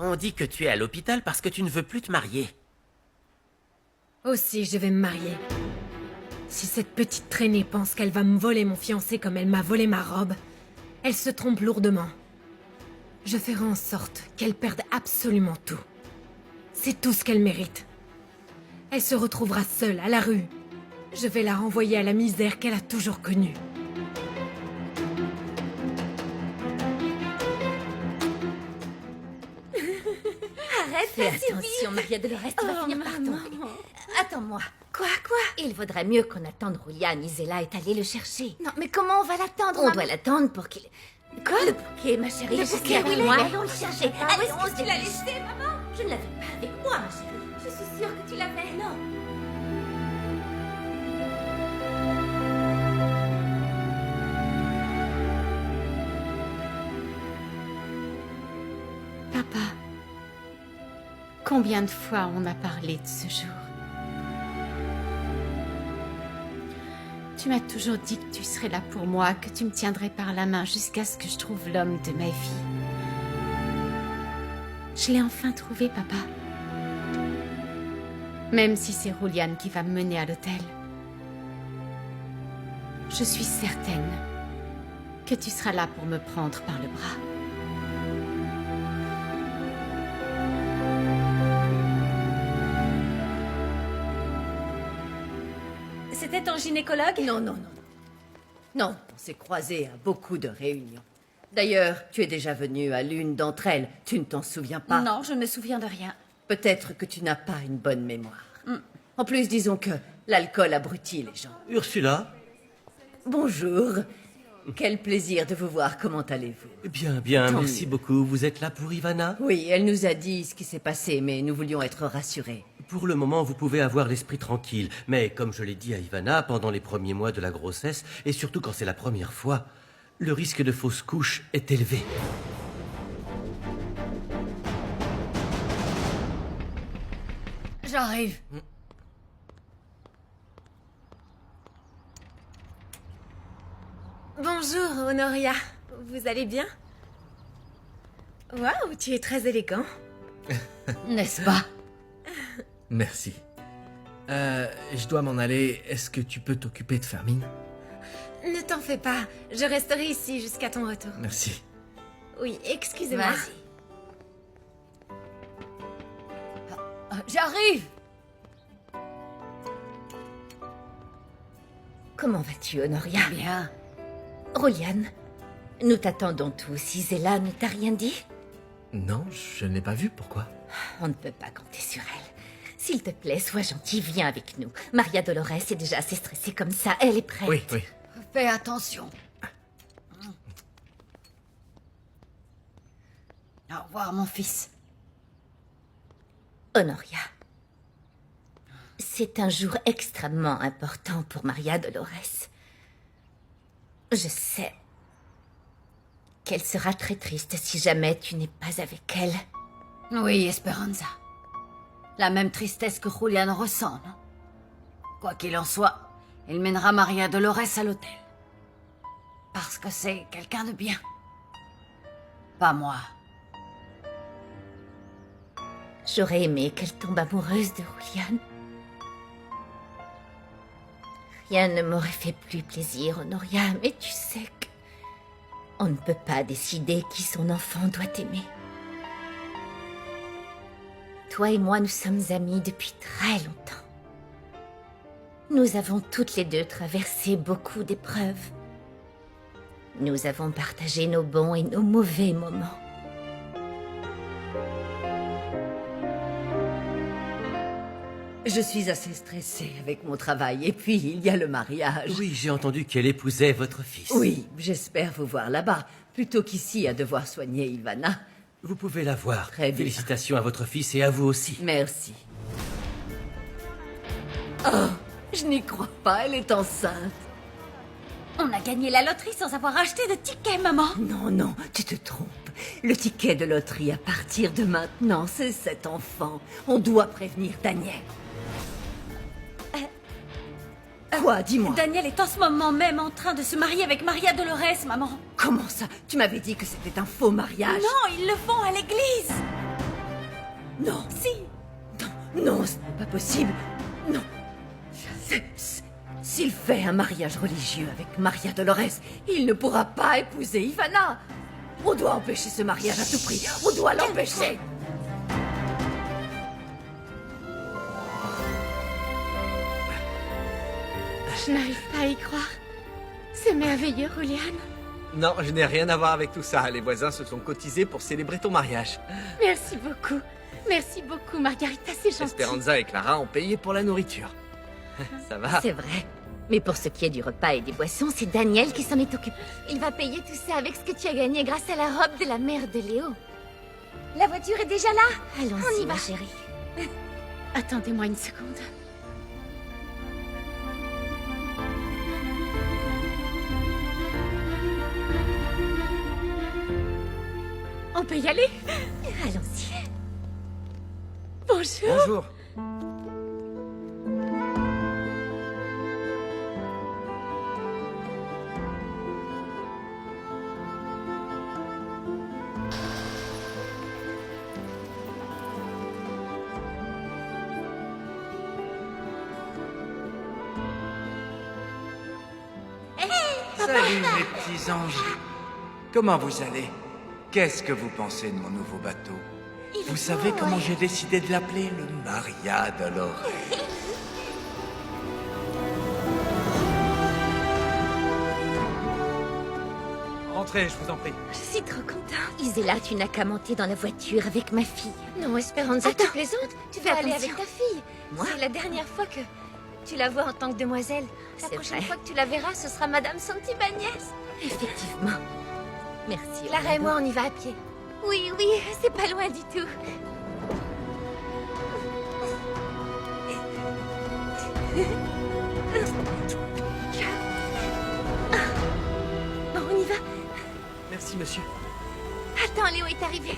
On dit que tu es à l'hôpital parce que tu ne veux plus te marier. Aussi, je vais me marier. Si cette petite traînée pense qu'elle va me voler mon fiancé comme elle m'a volé ma robe, elle se trompe lourdement. Je ferai en sorte qu'elle perde absolument tout. C'est tout ce qu'elle mérite. Elle se retrouvera seule à la rue. Je vais la renvoyer à la misère qu'elle a toujours connue. Arrête, Fais attention, Maria Dolores, tu vas finir par tomber. Attends-moi. Quoi? Il vaudrait mieux qu'on attende Julian. Isela est allée le chercher. Non, mais comment on va l'attendre, On maman? doit l'attendre pour qu'il... Quoi? Le bouquet, ma chérie. Le je bouquet, suis avec oui, moi. mais- Allons le chercher. Ah, où Allez, est-ce on que se tu l'as dépêche. laissé, maman? Je ne l'avais pas avec moi, ma chérie. Je suis sûre que tu l'avais. Non. Papa, combien de fois on a parlé de ce jour? Tu m'as toujours dit que tu serais là pour moi, que tu me tiendrais par la main jusqu'à ce que je trouve l'homme de ma vie. Je l'ai enfin trouvé, papa. Même si c'est Julian qui va me mener à l'hôtel. Je suis certaine que tu seras là pour me prendre par le bras. C'était ton gynécologue? Non, non, non. Non, on s'est croisés à beaucoup de réunions. D'ailleurs, tu es déjà venu à l'une d'entre elles. Tu ne t'en souviens pas? Non, je ne me souviens de rien. Peut-être que tu n'as pas une bonne mémoire. En plus, disons que l'alcool abrutit les gens. Ursula? Bonjour. Quel plaisir de vous voir. Comment allez-vous? Bien, bien, Tant merci mieux. beaucoup. Vous êtes là pour Ivana? Oui, elle nous a dit ce qui s'est passé, mais nous voulions être rassurés. Pour le moment, vous pouvez avoir l'esprit tranquille. Mais comme je l'ai dit à Ivana, pendant les premiers mois de la grossesse, et surtout quand c'est la première fois, le risque de fausse couche est élevé. J'arrive. Bonjour, Honoria. Vous allez bien? Waouh, tu es très élégant. N'est-ce pas? Merci. Je dois m'en aller. Est-ce que tu peux t'occuper de Fermine? Ne t'en fais pas, je resterai ici jusqu'à ton retour. Merci. Oui, excusez-moi. Vas-y. J'arrive. Comment vas-tu, Honoria? Bien. Roliane, nous t'attendons tous. Isela ne t'a rien dit? Non, je ne l'ai pas vue. Pourquoi? On ne peut pas compter sur elle. S'il te plaît, sois gentil, viens avec nous. Maria Dolores est déjà assez stressée comme ça. Elle est prête. Oui, oui. Fais attention. Au revoir, mon fils. Honoria, c'est un jour extrêmement important pour Maria Dolores. Je sais qu'elle sera très triste si jamais tu n'es pas avec elle. Oui, Esperanza. La même tristesse que Julian ressent, non? Quoi qu'il en soit, il mènera Maria Dolores à l'hôtel. Parce que c'est quelqu'un de bien. Pas moi. J'aurais aimé qu'elle tombe amoureuse de Julian. Rien ne m'aurait fait plus plaisir, Honoria, mais tu sais que... on ne peut pas décider qui son enfant doit aimer. Toi et moi, nous sommes amis depuis très longtemps. Nous avons toutes les deux traversé beaucoup d'épreuves. Nous avons partagé nos bons et nos mauvais moments. Je suis assez stressée avec mon travail, et puis il y a le mariage. Oui, j'ai entendu qu'elle épousait votre fils. Oui, j'espère vous voir là-bas, plutôt qu'ici à devoir soigner Ivana. Vous pouvez la voir. Très bien. Félicitations à votre fils et à vous aussi. Merci. Oh, je n'y crois pas, elle est enceinte. On a gagné la loterie sans avoir acheté de ticket, maman. Non, non, tu te trompes. Le ticket de loterie à partir de maintenant, c'est cet enfant. On doit prévenir Daniel. Quoi, dis-moi. Daniel est en ce moment même en train de se marier avec Maria Dolores, maman. Comment ça? Tu m'avais dit que c'était un faux mariage. Non, ils le font à l'église. Non. Si. Non, non, ce n'est pas possible. Non. S'il fait un mariage religieux avec Maria Dolores, il ne pourra pas épouser Ivana. On doit empêcher ce mariage à tout prix. On doit l'empêcher. Je n'arrive pas à y croire. C'est merveilleux, Julian. Non, je n'ai rien à voir avec tout ça. Les voisins se sont cotisés pour célébrer ton mariage. Merci beaucoup. Merci beaucoup, Margarita, c'est gentil. Esperanza et Clara ont payé pour la nourriture. Ça va? C'est vrai. Mais pour ce qui est du repas et des boissons, c'est Daniel qui s'en est occupé. Il va payer tout ça avec ce que tu as gagné grâce à la robe de la mère de Léo. La voiture est déjà là. On Allons-y, y va. ma chérie. Attendez-moi une seconde. On peut y aller? Allons-y. Bonjour. Bonjour. Salut mes petits anges. Comment vous allez? Qu'est-ce que vous pensez de mon nouveau bateau? Vous savez comment j'ai décidé de l'appeler? Le Maria Dolores. Entrez, je vous en prie. Je suis trop contente. Isela, tu n'as qu'à monter dans la voiture avec ma fille. Non, Esperanza, Attends. tu plaisantes. Tu Fais vas aller attention. avec ta fille. Moi? C'est la dernière fois que tu la vois en tant que demoiselle. La C'est prochaine vrai. fois que tu la verras, ce sera Madame Santibáñez. Effectivement. Merci. Clara et Orlando. moi, on y va à pied. Oui, oui, c'est pas loin du tout. Bon, on y va. Merci, monsieur. Attends, Léo est arrivé.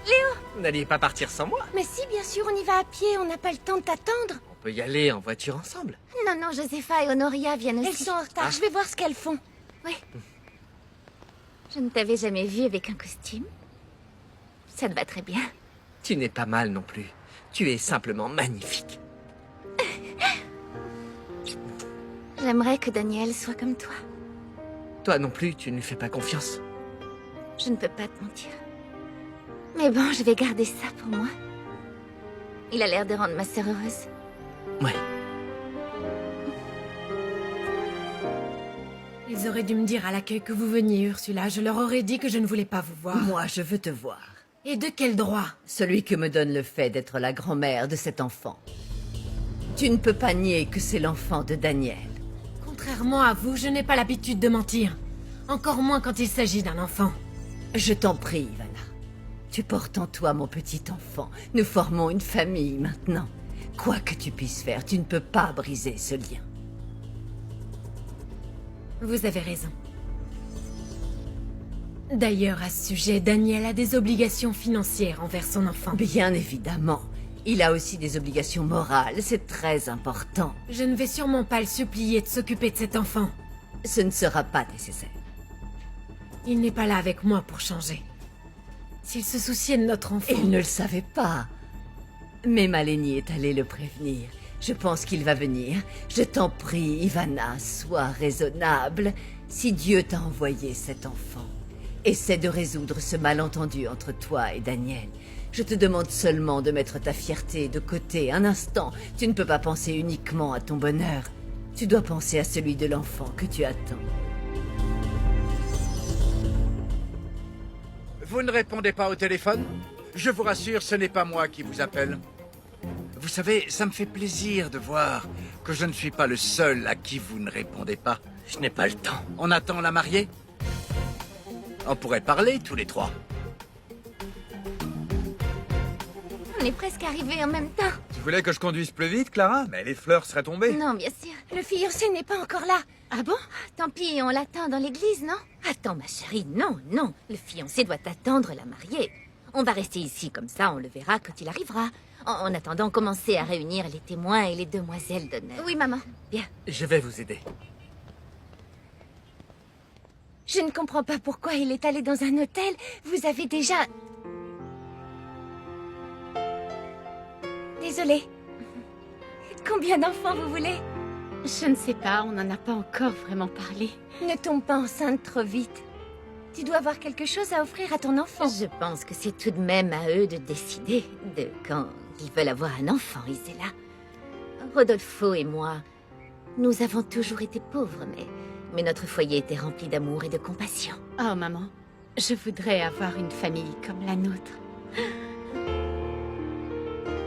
Léo! Vous n'alliez pas partir sans moi? Mais si, bien sûr, on y va à pied. On n'a pas le temps de t'attendre. On peut y aller en voiture ensemble. Non, non, Josepha et Honoria viennent aussi. Elles sont en retard. Je vais voir ce qu'elles font. Je ne t'avais jamais vu avec un costume. Ça te va très bien. Tu n'es pas mal non plus. Tu es simplement magnifique. J'aimerais que Daniel soit comme toi. Toi non plus, tu ne lui fais pas confiance. Je ne peux pas te mentir. Mais bon, je vais garder ça pour moi. Il a l'air de rendre ma sœur heureuse. Ouais. Ils auraient dû me dire à l'accueil que vous veniez, Ursula. Je leur aurais dit que je ne voulais pas vous voir. Moi, je veux te voir. Et de quel droit? Celui que me donne le fait d'être la grand-mère de cet enfant. Tu ne peux pas nier que c'est l'enfant de Daniel. Contrairement à vous, je n'ai pas l'habitude de mentir. Encore moins quand il s'agit d'un enfant. Je t'en prie, Ivana. Tu portes en toi mon petit enfant. Nous formons une famille maintenant. Quoi que tu puisses faire, tu ne peux pas briser ce lien. Vous avez raison. D'ailleurs, à ce sujet, Daniel a des obligations financières envers son enfant. Bien évidemment. Il a aussi des obligations morales, c'est très important. Je ne vais sûrement pas le supplier de s'occuper de cet enfant. Ce ne sera pas nécessaire. Il n'est pas là avec moi pour changer. S'il se souciait de notre enfant... Il ne le savait pas. Mais Maleni est allée le prévenir. Je pense qu'il va venir. Je t'en prie, Ivana, sois raisonnable. Si Dieu t'a envoyé cet enfant, essaie de résoudre ce malentendu entre toi et Daniel. Je te demande seulement de mettre ta fierté de côté un instant. Tu ne peux pas penser uniquement à ton bonheur. Tu dois penser à celui de l'enfant que tu attends. Vous ne répondez pas au téléphone? Je vous rassure, ce n'est pas moi qui vous appelle. Vous savez, ça me fait plaisir de voir que je ne suis pas le seul à qui vous ne répondez pas. Je n'ai pas le temps. On attend la mariée? On pourrait parler tous les trois. On est presque arrivés en même temps. Tu voulais que je conduise plus vite, Clara? Mais les fleurs seraient tombées. Non, bien sûr. Le fiancé n'est pas encore là. Ah bon? Tant pis, on l'attend dans l'église, non? Attends, ma chérie, non, non. Le fiancé doit attendre la mariée. On va rester ici, comme ça, on le verra quand il arrivera. En attendant, commencez à réunir les témoins et les demoiselles d'honneur. Oui, maman. Bien. Je vais vous aider. Je ne comprends pas pourquoi il est allé dans un hôtel. Vous avez déjà... Désolée. Combien d'enfants vous voulez? Je ne sais pas, on n'en a pas encore vraiment parlé. Ne tombe pas enceinte trop vite. Tu dois avoir quelque chose à offrir à ton enfant. Je pense que c'est tout de même à eux de décider de quand ils veulent avoir un enfant, Isela. Rodolfo et moi, nous avons toujours été pauvres, mais notre foyer était rempli d'amour et de compassion. Oh maman, je voudrais avoir une famille comme la nôtre.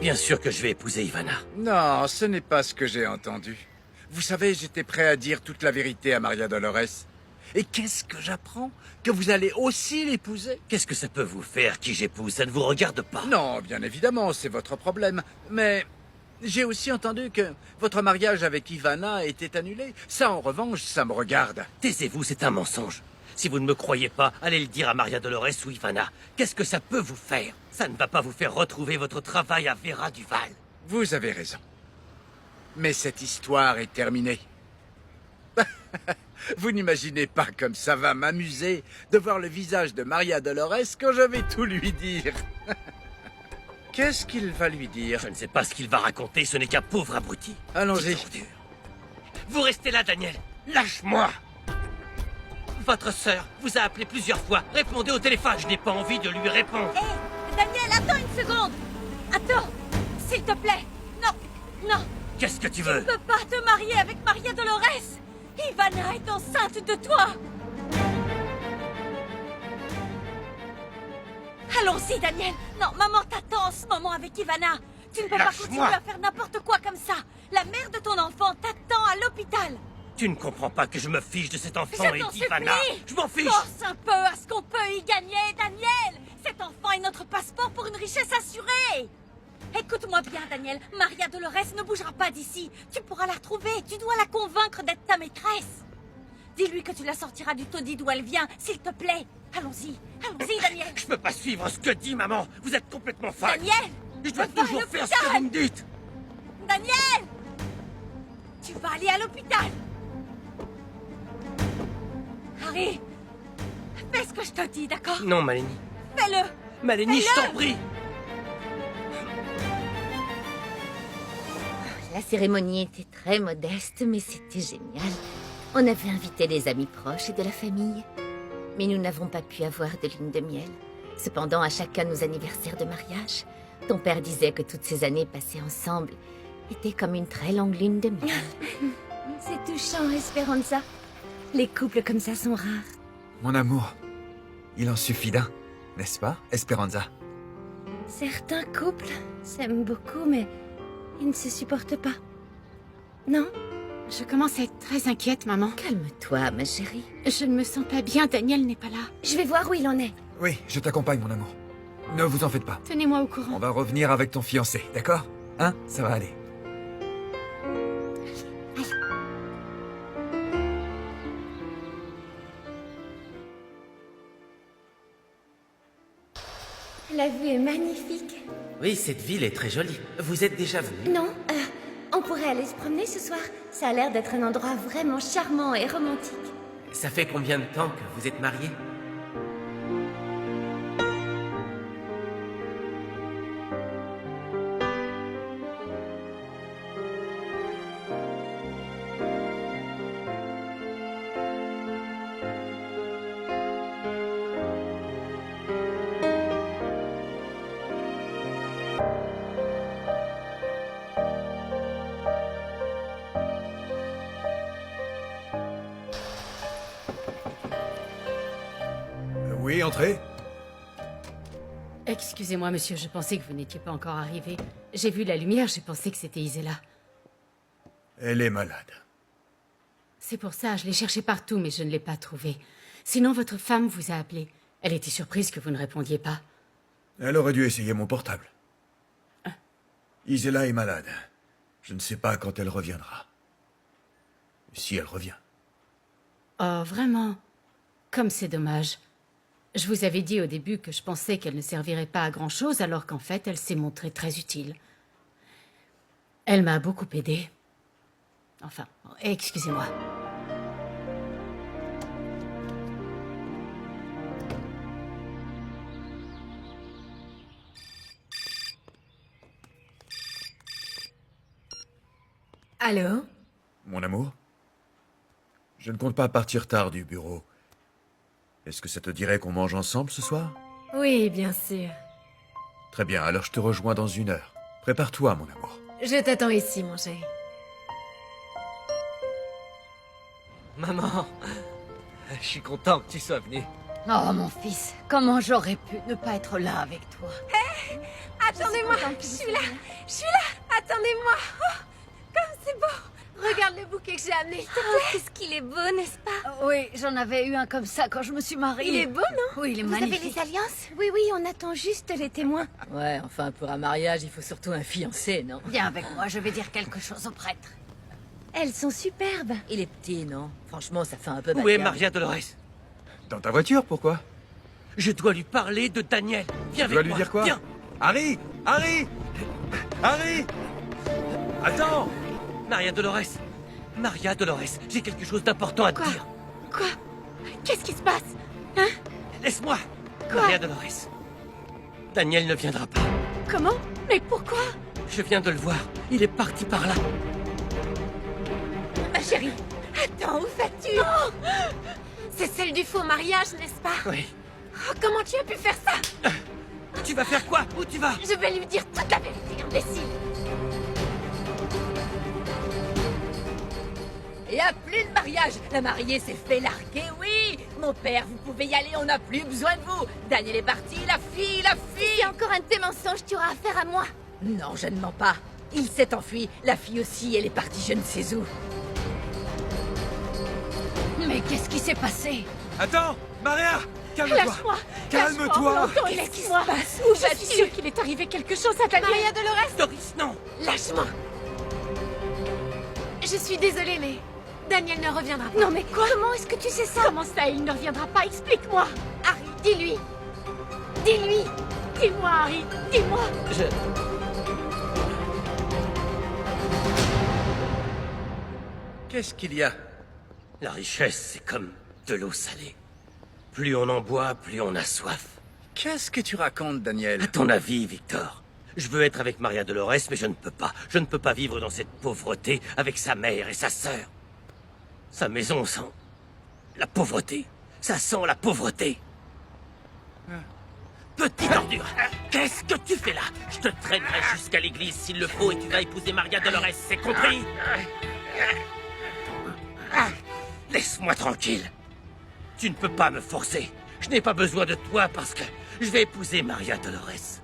Bien sûr que je vais épouser Ivana. Non, ce n'est pas ce que j'ai entendu. Vous savez, j'étais prêt à dire toute la vérité à Maria Dolores. Et qu'est-ce que j'apprends? Que vous allez aussi l'épouser? Qu'est-ce que ça peut vous faire qui j'épouse? Ça ne vous regarde pas. Non, bien évidemment, c'est votre problème. Mais j'ai aussi entendu que votre mariage avec Ivana était annulé. Ça, en revanche, ça me regarde. Taisez-vous, c'est un mensonge. Si vous ne me croyez pas, allez le dire à Maria Dolores ou Ivana. Qu'est-ce que ça peut vous faire? Ça ne va pas vous faire retrouver votre travail à Vera Duval. Vous avez raison. Mais cette histoire est terminée. Vous n'imaginez pas comme ça va m'amuser de voir le visage de Maria Dolores quand je vais tout lui dire. Qu'est-ce qu'il va lui dire? Je ne sais pas ce qu'il va raconter, ce n'est qu'un pauvre abruti. Allons-y. Petite ordure. Vous restez là, Daniel. Lâche-moi. Votre sœur vous a appelé plusieurs fois. Répondez au téléphone. Je n'ai pas envie de lui répondre. Hé, Daniel, attends une seconde. Attends, s'il te plaît. Non, non, Qu'est-ce que tu tu veux? ne peux pas te marier avec Maria Dolores. Ivana est enceinte de toi. Allons-y, Daniel. Non, maman t'attend en ce moment avec Ivana. Tu ne peux pas Lâche-moi. continuer à faire n'importe quoi comme ça. La mère de ton enfant t'attend à l'hôpital. Tu ne comprends pas que je me fiche de cet enfant Je et t'en d'Ivana. supplie. Je m'en fiche. Pense un peu à ce qu'on peut y gagner, Daniel. Cet enfant est notre passeport pour une richesse assurée. Écoute-moi bien, Daniel. Maria Dolores ne bougera pas d'ici. Tu pourras la retrouver. Tu dois la convaincre d'être ta maîtresse. Dis-lui que tu la sortiras du taudis d'où elle vient, s'il te plaît. Allons-y. Allons-y, Daniel. Je peux pas suivre ce que dit maman. Vous êtes complètement folle. Daniel. Je dois va à toujours faire ce que l'hôpital. vous me dites. Daniel. Tu vas aller à l'hôpital. Harry. Fais ce que je te dis, d'accord? Non, Maleni. Fais-le. Maleni, je t'en prie. La cérémonie était très modeste, mais c'était génial. On avait invité des amis proches et de la famille. Mais nous n'avons pas pu avoir de lune de miel. Cependant, à chacun de nos anniversaires de mariage, ton père disait que toutes ces années passées ensemble étaient comme une très longue lune de miel. C'est touchant, Esperanza. Les couples comme ça sont rares. Mon amour, il en suffit d'un, n'est-ce pas, Esperanza? Certains couples s'aiment beaucoup, mais ils ne se supportent pas. Non? Je commence à être très inquiète, maman. Calme-toi, ma chérie. Je ne me sens pas bien, Daniel n'est pas là. Je vais voir où il en est. Oui, je t'accompagne, mon amour. Ne vous en faites pas. Tenez-moi au On courant. va revenir avec ton fiancé, d'accord? Hein? Ça va aller. La vue est magnifique. Oui, cette ville est très jolie. Vous êtes déjà venu? Non, on pourrait aller se promener ce soir. Ça a l'air d'être un endroit vraiment charmant et romantique. Ça fait combien de temps que vous êtes mariés? Oui, entrez. Excusez-moi, monsieur, je pensais que vous n'étiez pas encore arrivé. J'ai vu la lumière, j'ai pensé que c'était Isela. Elle est malade. C'est pour ça, je l'ai cherchée partout, mais je ne l'ai pas trouvée. Sinon, votre femme vous a appelé. Elle était surprise que vous ne répondiez pas. Elle aurait dû essayer mon portable. Isela est malade. Je ne sais pas quand elle reviendra. Si elle revient. Oh, vraiment? Comme c'est dommage. Je vous avais dit au début que je pensais qu'elle ne servirait pas à grand-chose, alors qu'en fait, elle s'est montrée très utile. Elle m'a beaucoup aidée. Enfin, excusez-moi. Allô? Mon amour? Je ne compte pas partir tard du bureau. Est-ce que ça te dirait qu'on mange ensemble ce soir? Oui, bien sûr. Très bien, alors je te rejoins dans 1 heure. Prépare-toi, mon amour. Je t'attends ici, mon chéri. Maman, je suis content que tu sois venu. Oh, mon fils, comment j'aurais pu ne pas être là avec toi? Attendez-moi, je suis là. Attendez-moi. Oh, comme c'est beau. Regarde le bouquet que j'ai amené, s'il te plaît. Qu'est-ce qu'il est beau, n'est-ce pas? Oui, j'en avais eu un comme ça quand je me suis mariée. Il est beau, non? Oui, il est Vous avez magnifique. les alliances? Oui, oui, on attend juste les témoins. Ouais, enfin, pour un mariage, il faut surtout un fiancé, non? Viens avec moi, je vais dire quelque chose au prêtre. Elles sont superbes. Il est petit, non? Franchement, ça fait un peu Où est bâtard. Maria Dolores? Dans ta voiture, pourquoi? Je dois lui parler de Daniel. Viens Tu dois avec lui moi. dire quoi? Viens. Harry! Harry! Harry! Attends! Maria Dolores. Maria Dolores, j'ai quelque chose d'important à te dire. Quoi? Qu'est-ce qui se passe? Laisse-moi. Maria Dolores. Daniel ne viendra pas. Comment? Mais pourquoi? Je viens de le voir. Il est parti par là. Ma chérie, attends, où vas-tu? C'est celle du faux mariage, n'est-ce pas? Oui. Oh, comment tu as pu faire ça? Tu vas faire quoi? Où tu vas? Je vais lui dire toute la vérité, imbécile. Il n'y a plus de mariage. La mariée s'est fait larguer, oui. Mon père, vous pouvez y aller, on n'a plus besoin de vous. Daniel est parti, la fille. Si encore un de tes mensonges, tu auras affaire à moi. Non, je ne mens pas. Il s'est enfui. La fille aussi, elle est partie je ne sais où. Mais qu'est-ce qui s'est passé? Attends! Maria! Calme-toi! Lâche-moi! Calme-toi! Laisse-moi! Où Je vas-tu? suis sûre qu'il est arrivé quelque chose à Daniel. Maria Dolores, Doris, non! lâche-moi. Je suis désolée, mais Daniel ne reviendra pas. Non mais quoi? Comment est-ce que tu sais ça? Comment ça, il ne reviendra pas? Explique-moi! Harry, dis-lui. Dis-lui. Dis-moi, Harry! Dis-moi! Qu'est-ce qu'il y a? La richesse, c'est comme de l'eau salée. Plus on en boit, plus on a soif. Qu'est-ce que tu racontes, Daniel? À ton avis, Victor? Je veux être avec Maria Dolores, mais je ne peux pas. Je ne peux pas vivre dans cette pauvreté avec sa mère et sa sœur. Sa maison sent la pauvreté. Ça sent la pauvreté. Petite ordure, qu'est-ce que tu fais là? Je te traînerai jusqu'à l'église s'il le faut et tu vas épouser Maria Dolores, c'est compris? Laisse-moi tranquille. Tu ne peux pas me forcer. Je n'ai pas besoin de toi parce que je vais épouser Maria Dolores.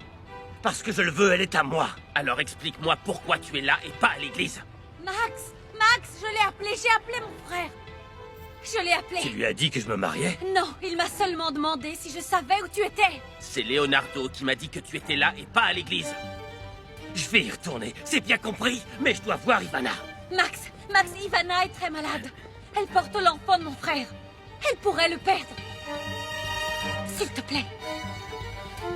Parce que je le veux, elle est à moi. Alors explique-moi pourquoi tu es là et pas à l'église. Max, je l'ai appelé, j'ai appelé mon frère. Je l'ai appelé. Tu lui as dit que je me mariais? Non, il m'a seulement demandé si je savais où tu étais. C'est Leonardo qui m'a dit que tu étais là et pas à l'église. Je vais y retourner, c'est bien compris, mais je dois voir Ivana. Max, Ivana est très malade. Elle porte l'enfant de mon frère. Elle pourrait le perdre. S'il te plaît.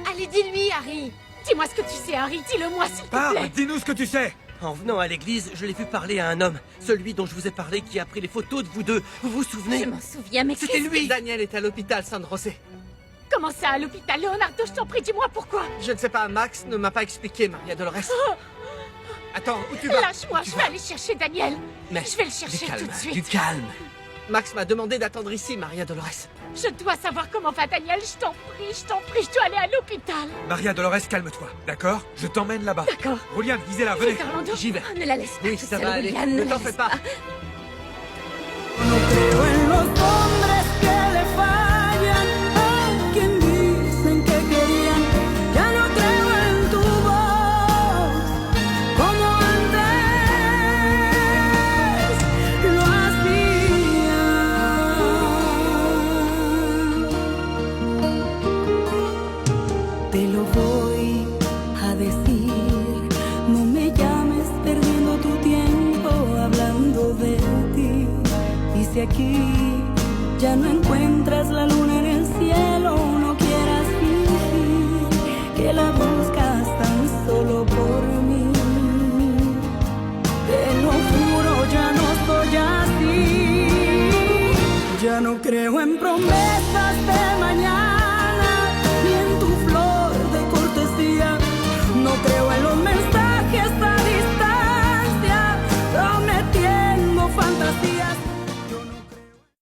Allez, dis-lui, Harry. Dis-moi ce que tu sais, Harry! Dis-le-moi, s'il te Parle! plaît! Dis-nous ce que tu sais! En venant à l'église, je l'ai vu parler à un homme. Celui dont je vous ai parlé qui a pris les photos de vous deux. Vous vous souvenez? Je m'en souviens, mais C'était lui! Daniel est à l'hôpital San José. Comment ça, à l'hôpital? Leonardo, je t'en prie, dis-moi pourquoi! Je ne sais pas, Max ne m'a pas expliqué, Maria Dolores. Attends, où tu vas? Lâche-moi, je vais aller chercher Daniel! Mais Je vais le chercher du calme, tout de suite. Du calme. Max m'a demandé d'attendre ici, Maria Dolores. Je dois savoir comment va Daniel, je t'en prie, je dois aller à l'hôpital! Maria Dolores, calme-toi, d'accord? Je t'emmène là-bas. D'accord. Julian, disez-la, venez! Vite, Orlando. J'y vais. ne la laisse pas Oui, toute ça seule, va aller. William, Ne la t'en laisse fais pas. No creo en los hombres que le fallan, a quien dicen que querían. Ya no creo en tu voz como antes lo hacía. Te lo voy a decir, no me llames perdiendo tu tiempo hablando de ti. Y si aquí ya no encuentras la luna en el cielo, no quieras fingir que la buscas tan solo por mí. Te lo juro, ya no soy así. Ya no creo en promesas.